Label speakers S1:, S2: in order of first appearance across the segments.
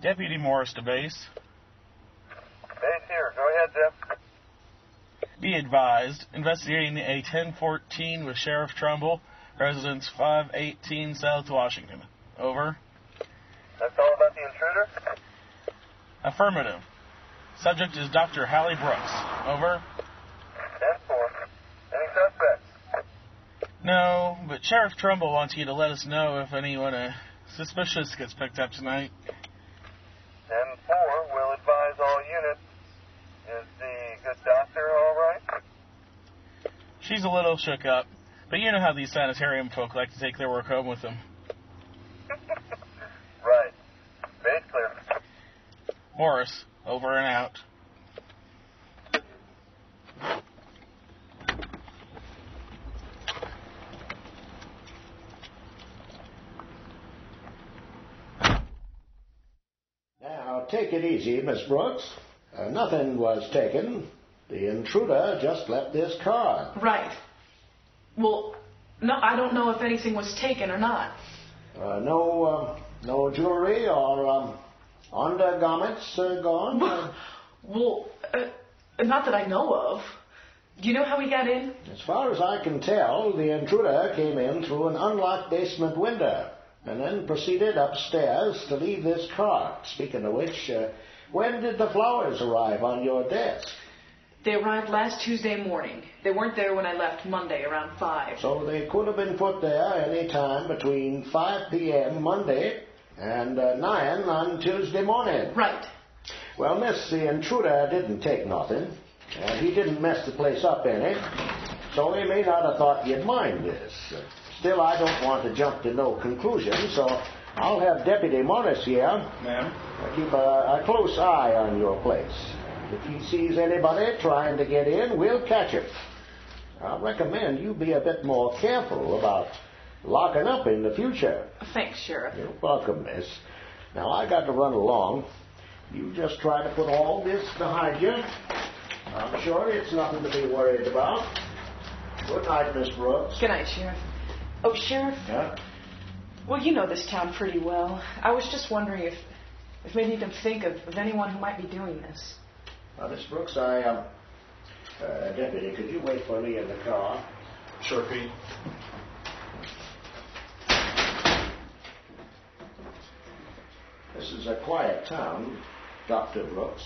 S1: Deputy Morris to base.
S2: Base here. Go ahead, Jeff.
S1: Be advised, investigating a 1014 with Sheriff Trumbull, residence 518 South Washington. Over.
S2: That's all about the intruder?
S1: Affirmative. Subject is Dr. Hallie Brooks. Over.
S2: 10-4. Any suspects?
S1: No, but Sheriff Trumbull wants you to let us know if anyone suspicious gets picked up tonight.
S2: 10-4. We'll advise all units. Is the good doctor all right?
S1: She's a little shook up, but you know how these sanitarium folk like to take their work home with them.
S2: Right. Base clear.
S1: Morris, over and out.
S3: Now, take it easy, Miss Brooks. Nothing was taken. The intruder just left this car.
S4: Right. Well, no, I don't know if anything was taken or not.
S3: No jewelry or undergarments gone?
S4: Well, not that I know of. Do you know how he got in?
S3: As far as I can tell, the intruder came in through an unlocked basement window and then proceeded upstairs to leave this car. Speaking of which, when did the flowers arrive on your desk?
S4: They arrived last Tuesday morning. They weren't there when I left Monday around 5.
S3: So they could have been put there any time between 5 p.m. Monday and 9 on Tuesday morning.
S4: Right.
S3: Well, miss, the intruder didn't take nothing. He didn't mess the place up any. So he may not have thought you'd mind this. Still, I don't want to jump to no conclusion, so I'll have Deputy Morris here.
S1: Ma'am?
S3: Keep a close eye on your place. If he sees anybody trying to get in, we'll catch him. I recommend you be a bit more careful about locking up in the future.
S4: Thanks, Sheriff.
S3: You're welcome, miss. Now, I got to run along. You just try to put all this behind you. I'm sure it's nothing to be worried about. Good night, Miss Brooks.
S4: Good night, Sheriff. Oh, Sheriff?
S3: Yeah?
S4: Well, you know this town pretty well. I was just wondering if maybe you can think of anyone who might be doing this.
S3: Miss Brooks, Deputy, could you wait for me in the car?
S1: Sure, Pete.
S3: This is a quiet town, Dr. Brooks.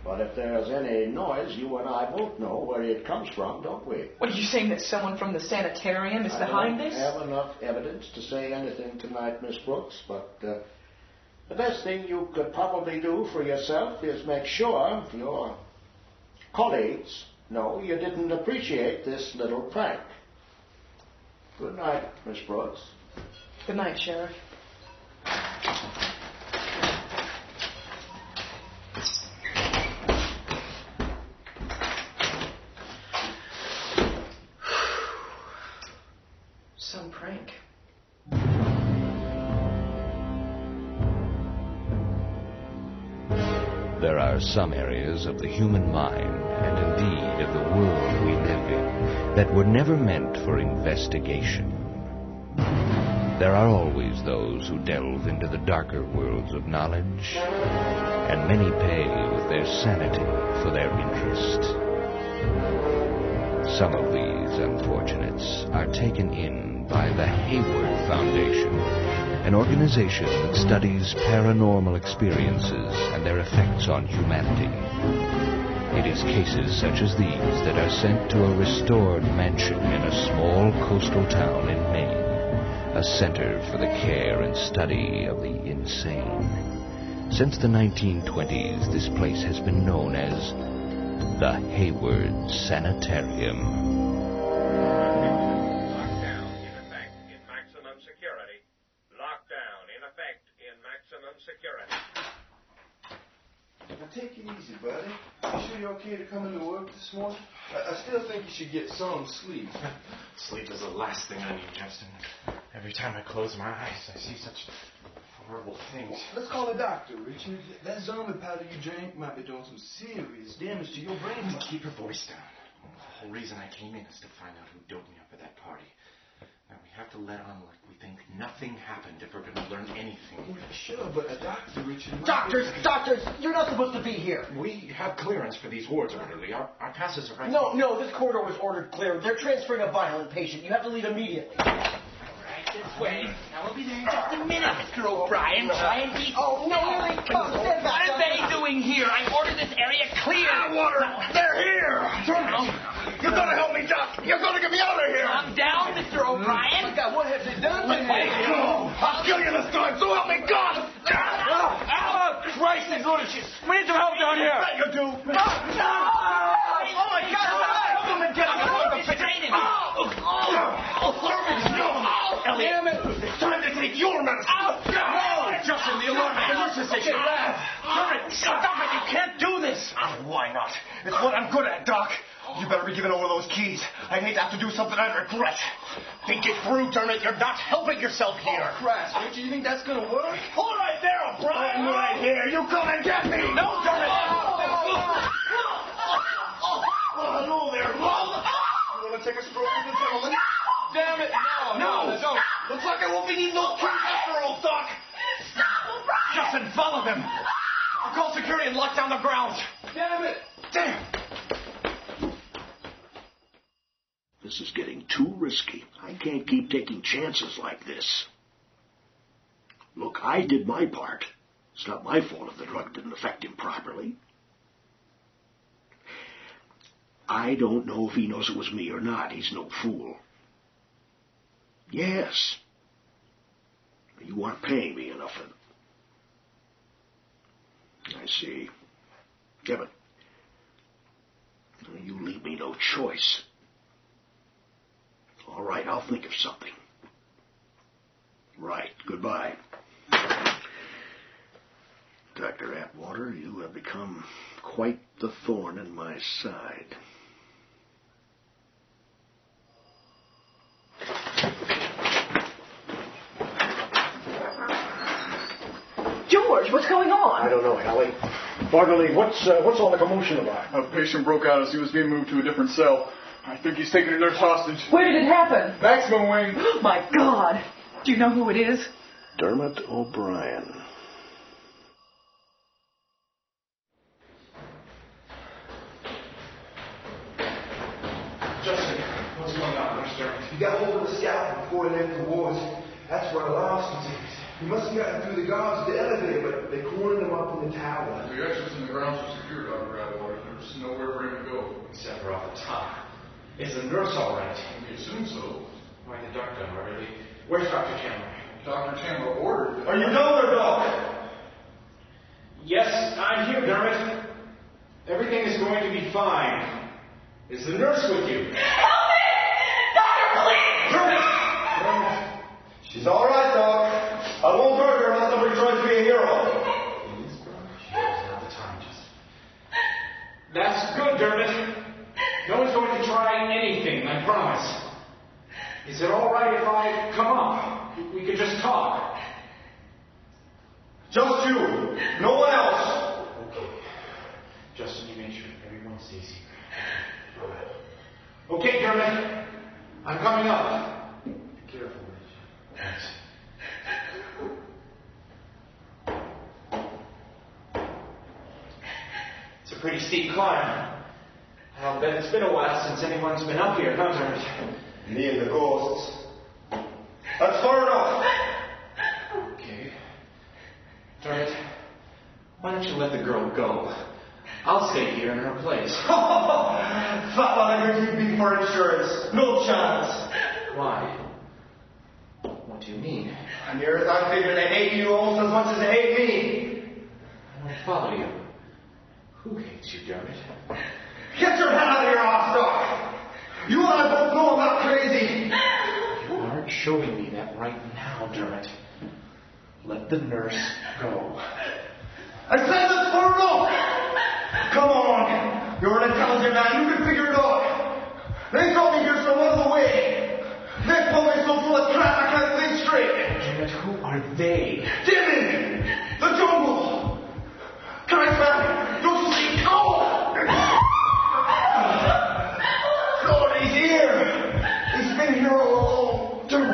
S3: But if there's any noise, you and I both know where it comes from, don't we?
S4: What, are you saying that someone from the sanitarium is behind this?
S3: I don't have enough evidence to say anything tonight, Miss Brooks, but the best thing you could probably do for yourself is make sure your colleagues know you didn't appreciate this little prank. Good night, Miss Brooks.
S4: Good night, Sheriff. Some prank.
S5: There are some areas of the human mind, and indeed of the world we live in, that were never meant for investigation. There are always those who delve into the darker worlds of knowledge, and many pay with their sanity for their interest. Some of these unfortunates are taken in by the Hayward Foundation, an organization that studies paranormal experiences and their effects on humanity. It is cases such as these that are sent to a restored mansion in a small coastal town in Maine, a center for the care and study of the insane. Since the 1920s, this place has been known as the Hayward Sanitarium.
S6: Lockdown in effect in maximum security. Lockdown in effect in maximum security.
S7: Now take it easy, buddy. You sure you're okay to come into work this morning? I still think you should get some sleep.
S8: Sleep is the last thing I need, Justin. Every time I close my eyes, I see such horrible things.
S7: Let's call a doctor, Richard. That zombie powder you drank might be doing some serious damage to your brain.
S8: Keep your voice down. The whole reason I came in is to find out who doped me up at that party. Now, we have to let on like we think nothing happened if we're going to learn anything.
S7: Well, sure, but a doctor, Richard...
S9: Doctors, you're not supposed to be here.
S8: We have clearance for these wards, orderly. Our passes are right.
S9: No, this corridor was ordered clear. They're transferring a violent patient. You have to leave immediately.
S10: This way. Now we'll be there in just a minute, Mr. O'Brien. Try and be...
S9: Oh, no, here they come. Stand back.
S10: What are they doing here? I ordered this area clear.
S3: Water! They're here! You're gonna help me, Doc! You're gonna get me out of here!
S10: Calm down, Mr. O'Brien.
S9: Oh, God, what have they done to
S10: Let me
S9: you?
S3: Go! I'll kill you this time, so help me God!
S1: Oh, Christ, these lunatics! We need some help down here!
S3: Bet you do!
S9: Oh, my God! Help them and get them!
S3: Elliot, it's time to take your medicine!
S1: No! Justin, the alarm at the nurse's station!
S3: Stop it! You can't do this! Why not? It's what I'm good at, Doc. You better be giving over those keys. I'd hate to have to do something I'd regret. Think it through, Dermot. You're not helping yourself here.
S7: Oh, Christ, Richard, you think that's gonna work?
S3: Hold right there, O'Brien. I'm right here. You come and get me. No, Dermot. Oh, hello there, Mom. You want to take a stroll with the gentleman?
S7: Damn it! No, don't.
S3: Looks like I won't be needing those keys after all, Doc. Justin, follow them. I'll call security and lock down the grounds.
S7: Damn it!
S3: Damn.
S11: This is getting too risky. I can't keep taking chances like this. Look, I did my part. It's not my fault if the drug didn't affect him properly. I don't know if he knows it was me or not. He's no fool. Yes. You aren't paying me enough for it. I see. Kevin, you leave me no choice. All right, I'll think of something. Right, goodbye. Dr. Atwater, you have become quite the thorn in my side.
S4: George, what's going on?
S11: I don't know, Hallie. Bartley, what's all the commotion about?
S7: A patient broke out as he was being moved to a different cell. I think he's taking a nurse hostage.
S4: Where did it happen?
S7: Maximum wing.
S4: My God. Do you know who it is?
S11: Dermot O'Brien.
S8: Justin, what's going on, Mr. Dermot?
S7: He got hold of the scalpel before he left the wards. That's where I lost him. He must have gotten through the guards to the elevator, but they cornered him up in the tower.
S12: The exits and the grounds are secure, Dr. Atwater. There's nowhere for him to go.
S8: Except for off the top. Is the nurse all right?
S12: We assume so.
S8: Why the duck gun already? Where's Dr. Chandler?
S12: Dr. Chandler ordered.
S7: Are you done or no?
S8: Yes, I'm here, Dermot. Everything is going to be fine. Is the nurse with you?
S10: Help me! Doctor, please!
S8: Dermot!
S7: She's all right, Doc. I won't hurt her unless somebody tries to be a hero.
S8: Now's the time, just... That's good, Dermot. No one's going to try anything, I promise. Is it all right if I come up? We could just talk.
S7: Just you. No one else.
S8: Okay. Justin, you make sure everyone stays here. All right. Okay, Dermot. I'm coming up. Be careful, Rich. Thanks. It's a pretty steep climb. I'll bet it's been a while since anyone's been up here, huh, Dermot?
S7: Me and the ghosts. That's far enough.
S8: Okay. Dermot, why don't you let the girl go? I'll stay here in her place.
S7: Thought what I would be for insurance. No chance.
S8: Why? What do you mean?
S7: And near as I figure, they hate you almost as much as they hate me.
S8: I don't follow you. Who hates you, Dermot?
S7: Get your head out of here, Ostock. You and I both know I'm not crazy.
S8: You aren't showing me that right now, Dermot. Let the nurse go.
S7: I said that's far enough. Come on. You're an intelligent man. You can figure it out. They told me here's no other way. This place so full of crap I can't think straight.
S8: Dermot, who are they?
S7: Jimmy! The jungle! Christ, man! Don't you see? Oh! Lord, he's here! He's been here all along. Dermot!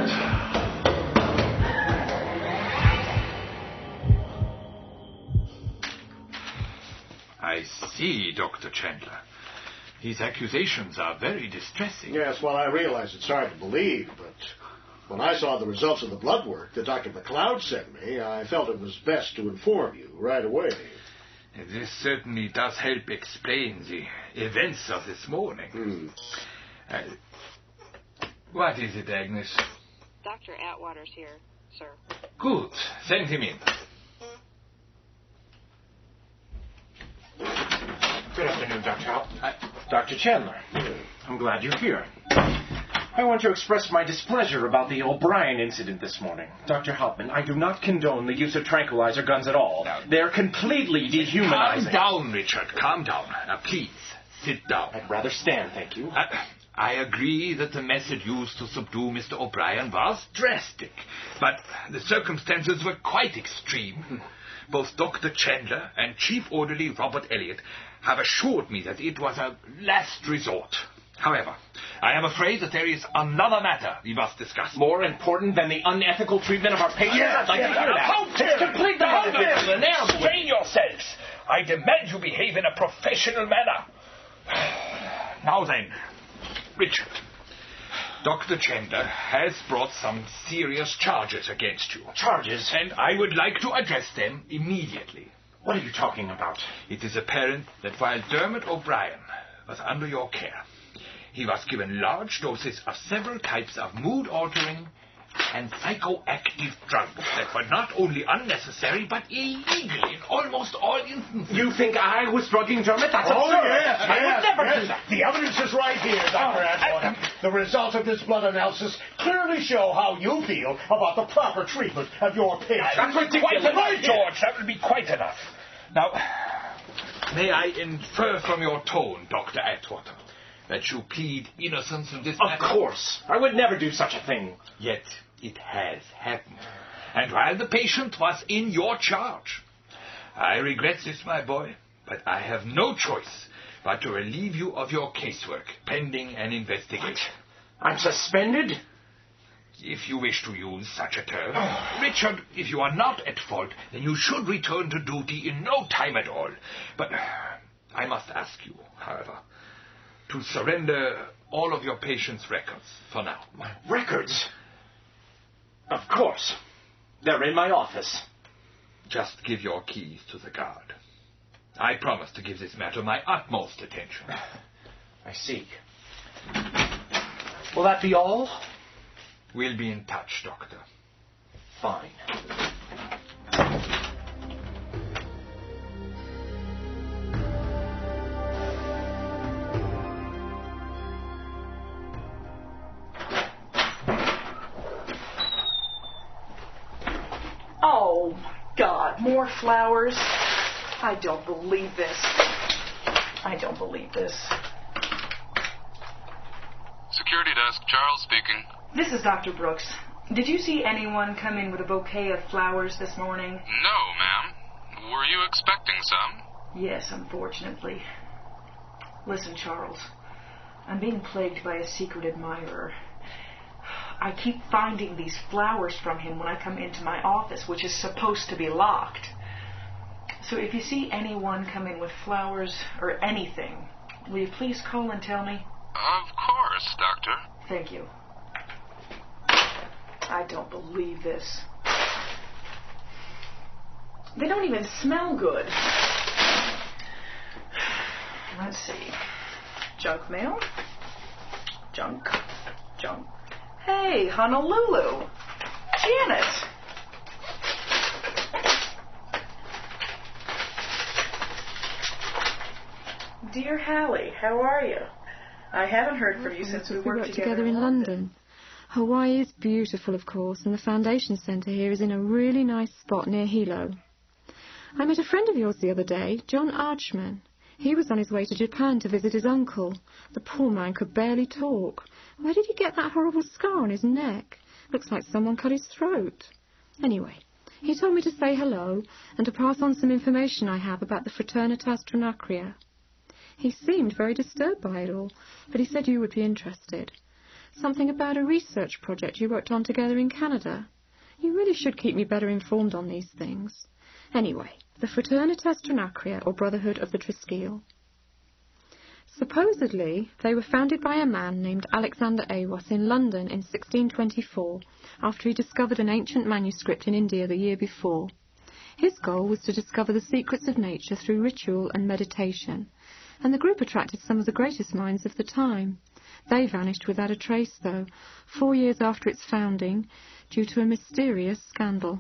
S13: see, Dr. Chandler. His accusations are very distressing.
S3: Yes, well, I realize it's hard to believe, but when I saw the results of the blood work that Dr. McLeod sent me, I felt it was best to inform you right away.
S13: This certainly does help explain the events of this morning. What is it, Agnes?
S14: Dr. Atwater's here, sir.
S13: Good. Send him in.
S15: Good afternoon, Dr. Howe. Dr. Chandler. I'm glad you're here. I want to express my displeasure about the O'Brien incident this morning. Dr. Hauptman, I do not condone the use of tranquilizer guns at all. They're completely dehumanizing.
S13: Calm down, Richard. Calm down. Now, please, sit down.
S15: I'd rather stand, thank you.
S13: I agree that the method used to subdue Mr. O'Brien was drastic, but the circumstances were quite extreme. Both Dr. Chandler and Chief Orderly Robert Elliott have assured me that it was a last resort. However, I am afraid that there is another matter we must discuss.
S15: More important than the unethical treatment of our patients? I'd like to hear that.
S13: It's completely unethical. Restrain yourselves. I demand you behave in a professional manner. Now then, Richard, Dr. Chandler has brought some serious charges against you.
S15: Charges?
S13: And I would like to address them immediately.
S15: What are you talking about?
S13: It is apparent that while Dermot O'Brien was under your care, he was given large doses of several types of mood-altering and psychoactive drugs that were not only unnecessary but illegal in almost all instances.
S15: You think I was drugging Dermot? That's absurd.
S3: Yes,
S15: I would never do that.
S3: The evidence is right here, Dr. Atwater. The results of this blood analysis clearly show how you feel about the proper treatment of your patient.
S13: That's quite enough, George. That will be quite enough. Now, may I infer from your tone, Dr. Atwater, that you plead innocence in this matter?
S15: Of course. I would never do such a thing.
S13: Yet it has happened. And while the patient was in your charge, I regret this, my boy, but I have no choice but to relieve you of your casework pending an investigation.
S15: What? I'm suspended?
S13: If you wish to use such a term. Richard, if you are not at fault, then you should return to duty in no time at all. But I must ask you, however, to surrender all of your patient's records for now.
S15: My records? Of course. They're in my office.
S13: Just give your keys to the guard. I promise to give this matter my utmost attention.
S15: I see. Will that be all?
S13: We'll be in touch, Doctor.
S15: Fine.
S4: Oh, my God. More flowers? I don't believe this. I don't believe this.
S16: Security desk, Charles speaking.
S4: This is Dr. Brooks. Did you see anyone come in with a bouquet of flowers this morning?
S16: No, ma'am. Were you expecting some?
S4: Yes, unfortunately. Listen, Charles. I'm being plagued by a secret admirer. I keep finding these flowers from him when I come into my office, which is supposed to be locked. So if you see anyone come in with flowers or anything, will you please call and tell me?
S16: Of course, Doctor.
S4: Thank you. I don't believe this. They don't even smell good. Let's see. Junk mail? Junk. Hey, Honolulu. Janet. Dear Hallie, how are you? I haven't heard from you since we worked together
S17: in London. Hawaii is beautiful, of course, and the Foundation Centre here is in a really nice spot near Hilo. I met a friend of yours the other day, John Archman. He was on his way to Japan to visit his uncle. The poor man could barely talk. Where did he get that horrible scar on his neck? Looks like someone cut his throat. Anyway, he told me to say hello and to pass on some information I have about the Fraternitas Trinacria. He seemed very disturbed by it all, but he said you would be interested. Something about a research project you worked on together in Canada. You really should keep me better informed on these things. Anyway, the Fraternitas Trinacria, or Brotherhood of the Triskele. Supposedly, they were founded by a man named Alexander Awas in London in 1624, after he discovered an ancient manuscript in India the year before. His goal was to discover the secrets of nature through ritual and meditation, and the group attracted some of the greatest minds of the time. They vanished without a trace, though, 4 years after its founding, due to a mysterious scandal.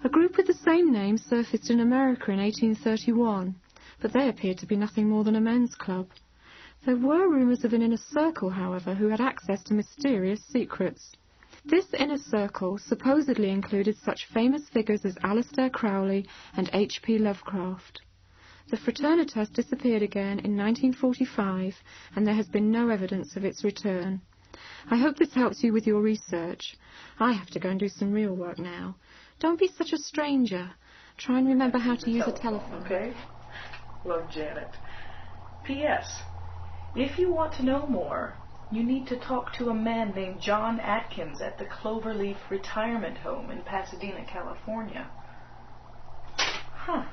S17: A group with the same name surfaced in America in 1831, but they appeared to be nothing more than a men's club. There were rumours of an inner circle, however, who had access to mysterious secrets. This inner circle supposedly included such famous figures as Aleister Crowley and H.P. Lovecraft. The Fraternitas disappeared again in 1945, and there has been no evidence of its return. I hope this helps you with your research. I have to go and do some real work now. Don't be such a stranger. Try and remember how to use a telephone.
S4: Okay? Love, Janet. P.S. If you want to know more, you need to talk to a man named John Atkins at the Cloverleaf Retirement Home in Pasadena, California. Huh.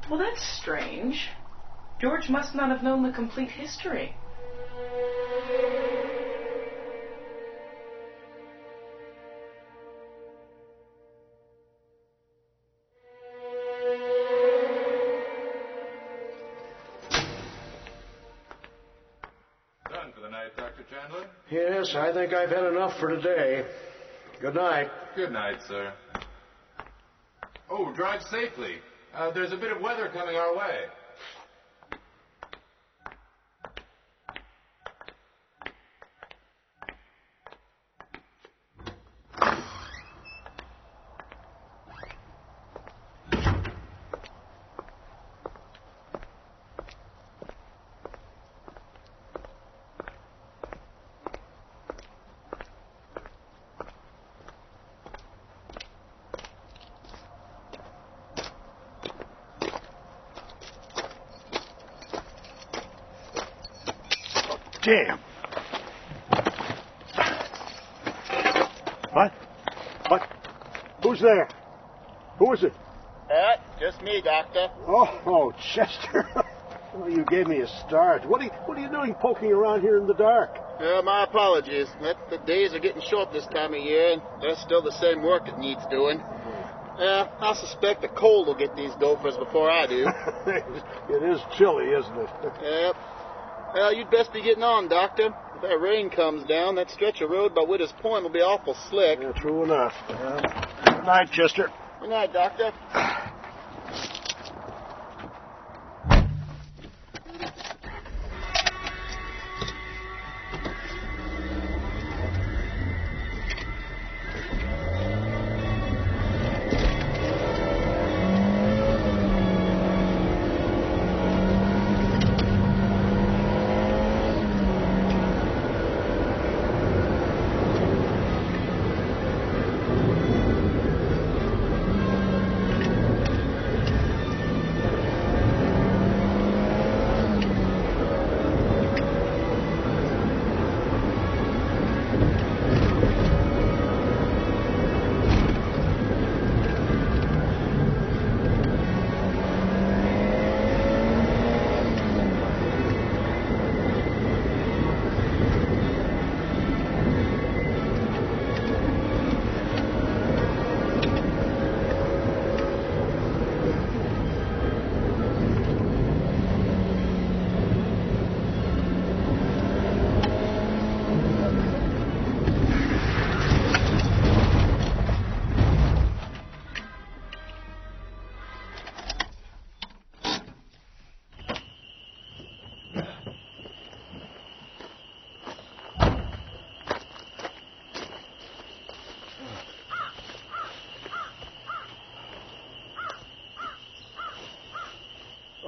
S4: Well, that's strange. George must not have known the complete history.
S13: Done for the night, Dr. Chandler?
S3: Yes, I think I've had enough for today. Good night.
S13: Good night, sir. Oh, drive safely. There's a bit of weather coming our way.
S11: Damn. What? What? Who's there? Who is it?
S18: Just me, Doctor.
S11: Oh, Chester. Well, you gave me a start. What are you doing poking around here in the dark?
S18: My apologies. The days are getting short this time of year, and there's still the same work that needs doing. I suspect the cold will get these gophers before I do.
S11: It is chilly, isn't it?
S18: Yep. Well, you'd best be getting on, Doctor. If that rain comes down, that stretch of road by Widow's Point will be awful slick.
S11: Yeah, true enough. Good night, Chester.
S18: Good night, Doctor.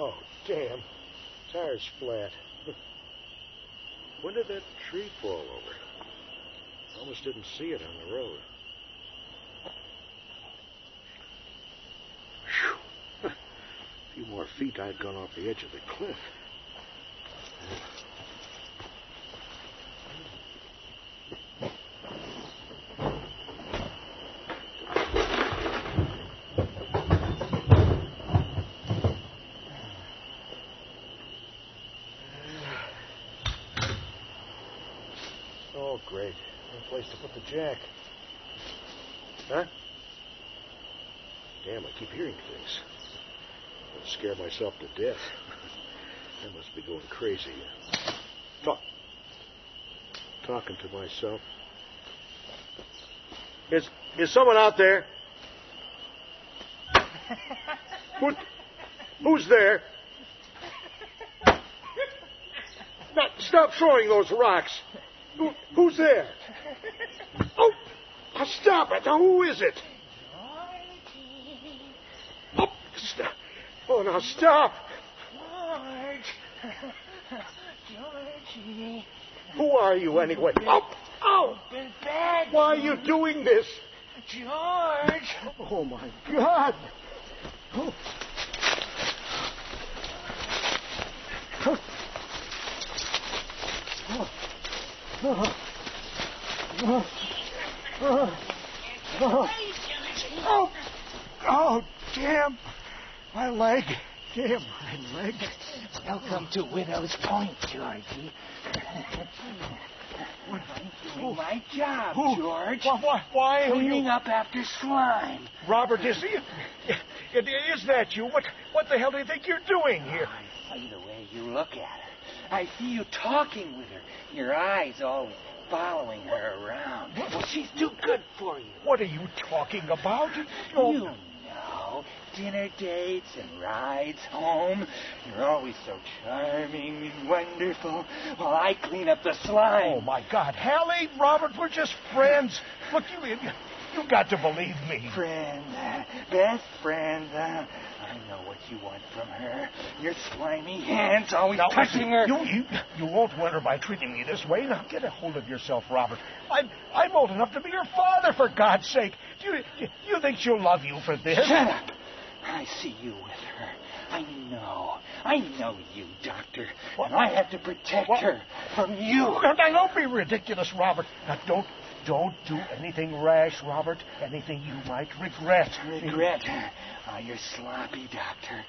S11: Oh, damn. Tire's flat. When did that tree fall over? Almost didn't see it on the road. Whew. A few more feet, I'd gone off the edge of the cliff. place to put the jack. Huh? Damn, I keep hearing things. I'll scare myself to death. I must be going crazy. Talking to myself. Is someone out there? Who's there? Now, stop throwing those rocks. Who's there? Oh, stop it. Now, who is it? Oh, stop. Oh, now stop.
S10: Georgie.
S11: Who are you anyway? Oh!
S10: Been bad.
S11: Why are you doing this?
S10: George.
S11: Oh, my God. Oh. Oh, damn. My leg. Damn, my leg.
S10: Welcome to Widow's Point, Georgie. I'm doing my job, George.
S11: Why are
S10: Cleaning
S11: you...
S10: up after slime.
S11: Robert, is that you? What the hell do you think you're doing here?
S10: I see the way you look at her. I see you talking with her. Your eyes always following her around. Well, she's too good for you.
S11: What are you talking about?
S10: You know, dinner dates and rides home. You're always so charming and wonderful while I clean up the slime.
S11: Oh, my God. Hallie, Robert, we're just friends. Look, you got to believe me.
S10: Friend, best friend. I know what you want from her. Your slimy hands always touching her.
S11: You won't win her by treating me this way. Now, get a hold of yourself, Robert. I'm old enough to be your father, for God's sake. Do you think she'll love you for this?
S10: Shut up. I see you with her. I know you, Doctor. And I have to protect her from you.
S11: Now, don't be ridiculous, Robert. Now, don't do anything rash, Robert. Anything you might regret.
S10: Regret? Oh, you're sloppy, Doctor.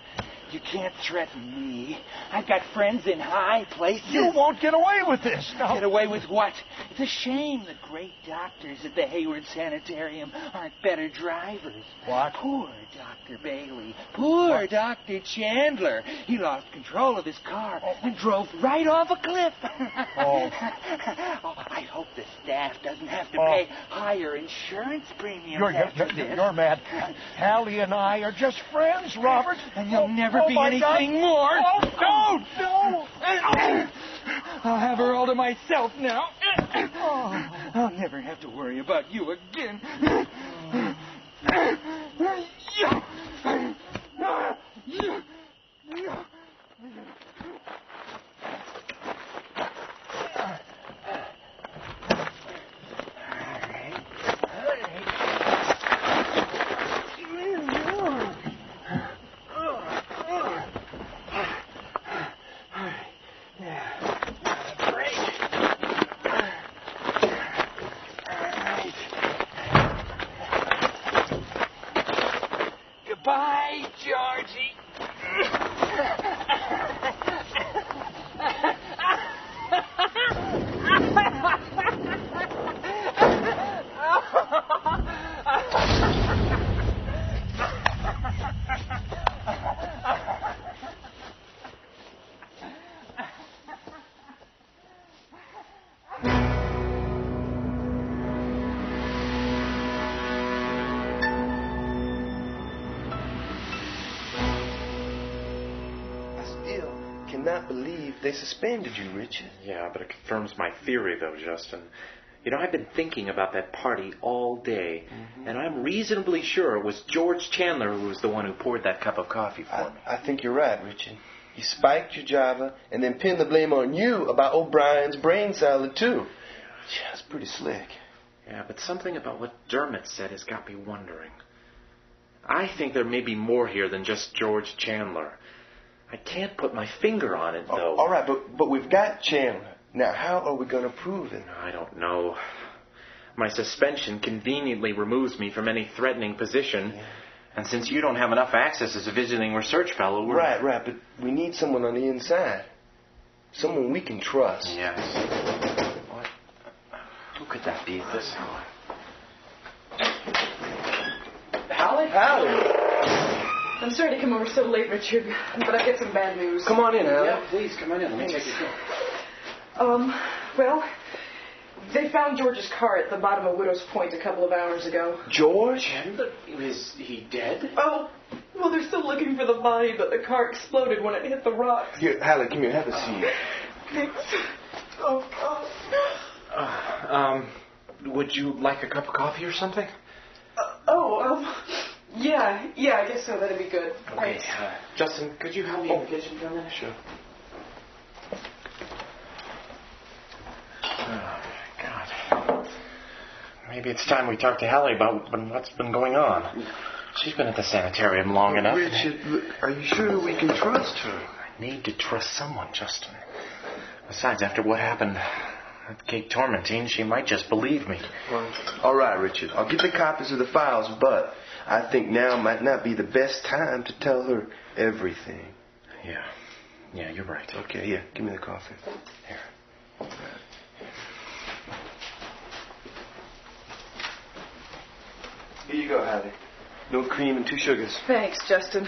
S10: You can't threaten me. I've got friends in high places.
S11: You won't get away with this. No.
S10: Get away with what? It's a shame the great doctors at the Hayward Sanitarium aren't better drivers.
S11: What?
S10: Poor Dr. Bailey. Poor Dr. Chandler. He lost control of his car and drove right off a cliff. I hope the staff doesn't have to pay higher insurance premiums after this.
S11: You're mad. Hallie and I are just friends, Robert.
S10: And you'll never be anything more.
S11: Oh, no!
S10: I'll have her all to myself now. I'll never have to worry about you again. Goodbye, Georgie.
S19: Cannot believe they suspended you, Richard.
S15: Yeah, but it confirms my theory, though, Justin. You know, I've been thinking about that party all day, and I'm reasonably sure it was George Chandler who was the one who poured that cup of coffee for me.
S19: I think you're right, Richard. He spiked your Java and then pinned the blame on you about O'Brien's brain salad, too. Yeah, it's pretty slick.
S15: Yeah, but something about what Dermot said has got me wondering. I think there may be more here than just George Chandler. I can't put my finger on it, though.
S19: All right, but we've got Chandler. Now, how are we going to prove it?
S15: I don't know. My suspension conveniently removes me from any threatening position. Yeah. And since you don't have enough access as a visiting research fellow, we're...
S19: Right, but we need someone on the inside. Someone we can trust.
S15: Yes. What? could that be? This one.
S4: Hallie? I'm sorry to come over so late, Richard, but I get some bad news.
S15: Come on in, Hallie.
S8: Yeah, please, come on in. Let me take your phone.
S4: Well, they found George's car at the bottom of Widow's Point a couple of hours ago.
S15: George? Is he dead?
S4: Oh, well, they're still looking for the body, but the car exploded when it hit the rocks.
S19: Here, Hallie, come here. Have a seat.
S4: Thanks. Oh, God.
S15: Would you like a cup of coffee or something?
S4: Yeah, I guess so. That'd be good.
S15: Okay, Justin, could you help me in the kitchen for a minute?
S19: Sure.
S15: Oh, God. Maybe it's time we talk to Hallie about what's been going on. She's been at the sanitarium long enough.
S19: Richard, look, are you sure we can trust her?
S15: I need to trust someone, Justin. Besides, after what happened at Cape Tormentine, she might just believe me.
S19: Well, all right, Richard. I'll get the copies of the files, but I think now might not be the best time to tell her everything.
S15: Yeah, you're right.
S19: Okay, yeah, give me the coffee.
S15: Here. Here you go, Hallie. No cream and 2 sugars.
S4: Thanks, Justin.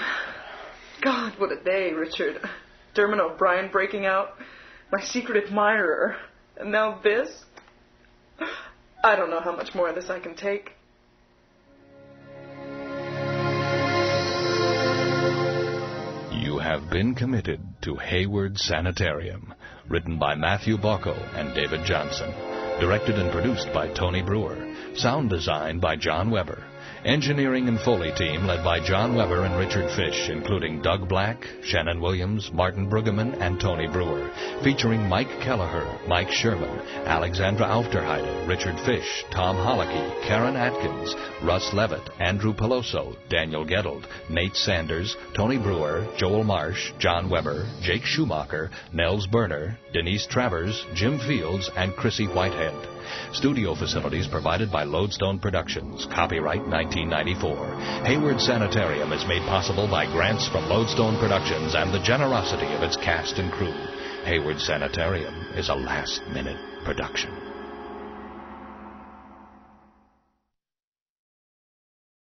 S4: God, what a day, Richard. Dermot O'Brien breaking out, my secret admirer, and now this? I don't know how much more of this I can take.
S5: You have been committed to Hayward Sanitarium, written by Matthew Bocco and David Johnson, directed and produced by Tony Brewer, sound design by John Weber. Engineering and Foley team led by John Weber and Richard Fish, including Doug Black, Shannon Williams, Martin Brueggemann, and Tony Brewer. Featuring Mike Kelleher, Mike Sherman, Alexandra Aufderheide, Richard Fish, Tom Holicky, Karen Atkins, Russ Levitt, Andrew Peloso, Daniel Gettled, Nate Sanders, Tony Brewer, Joel Marsh, John Weber, Jake Schumacher, Nels Berner, Denise Travers, Jim Fields, and Chrissy Whitehead. Studio facilities provided by Lodestone Productions. Copyright 1994. Hayward Sanitarium is made possible by grants from Lodestone Productions and the generosity of its cast and crew. Hayward Sanitarium is a last-minute production.